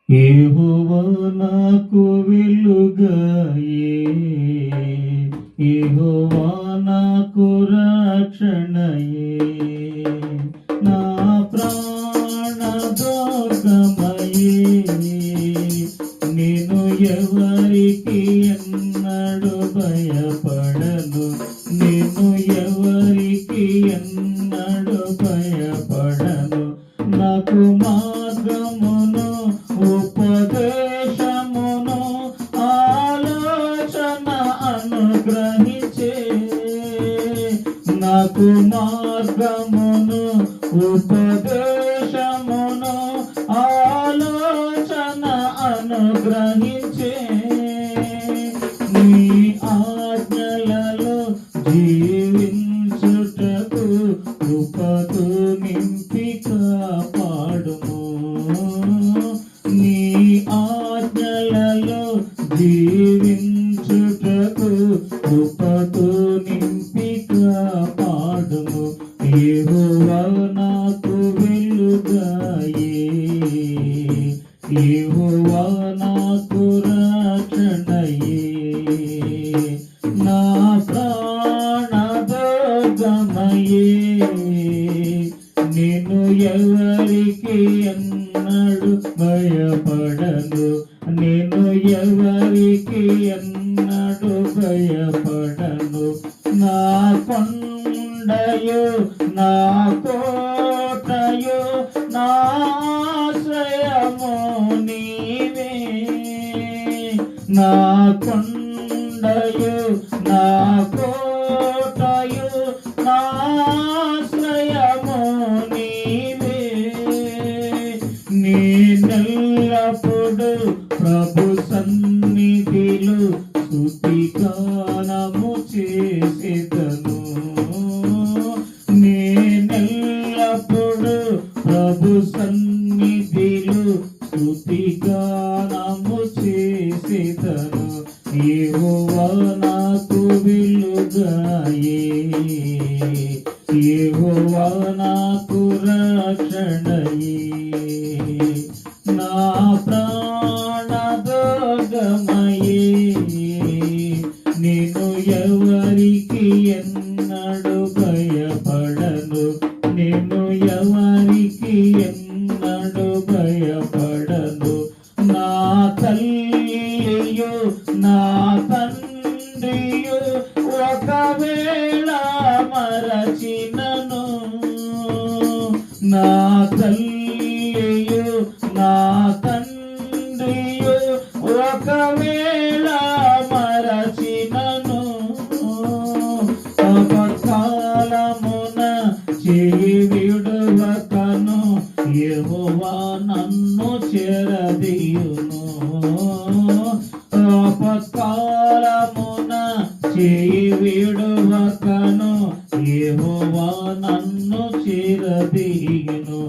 యెహోవా నాకు వెలుగాయే, యెహోవా నాకు రక్షణయే, నా ప్రాణ దుర్గమయే. నేను ఎవరికి ఎన్నడు భయపడను, నేను ఎవరికి ఎన్నడు భయపడను. నాకు మార్గమును ఉపదేశమును ఆలోచన అనుగ్రహించే, నాకు మార్గమును ఉపదేశమును ఆలోచన అనుగ్రహించే. నీ ఆజ్ఞలలో జీవించుటకు కృపతో నింపి కాపాడుము. నీ ఆజ్ఞలలో జీవించుటకు కృపతో నింపి కాపాడుము. యెహోవా నాకు వెలుగాయే, యెహోవా నాకు రక్షణయే, నా ప్రాణ దుర్గమయే. నేను ఎవరికి ఎన్నడు భయపడను, నేను ఎవరికి ఎన్నడు భయపడను. నా కొండయు నా కోటయు నా ఆశ్రయము నీవే, నా కొండయు నా కోటయు నా ఆశ్రయము నీవే. నేనెల్లప్పుడు ప్రభు సన్నిధిలో స్తుతిగానము చేసెదను. నేనెల్లప్పుడు ప్రభు సన్నిధిలో స్తుతిగానము చేసెదను. యెహోవా నాకు వెలుగాయే, యెహోవా నాకు రక్షణయే, నా ప్రాణ దుర్గమయే. నేను ఎవరికి ఎన్నడు భయపడను, నేను ఎవరికి ఎన్నడు భయపడను. నా తల్లియు నా తండ్రియు ఒకవేళ మరచినను, నా తల్లియు నా తండ్రియు ఒకవేళ మరచినను. అపకాలమున చేయి విడువకను, యెహోవా నన్ను చేరదీయును. అపకాలమున చేయి విడువకను, యెహోవా నన్ను చేరదీయును.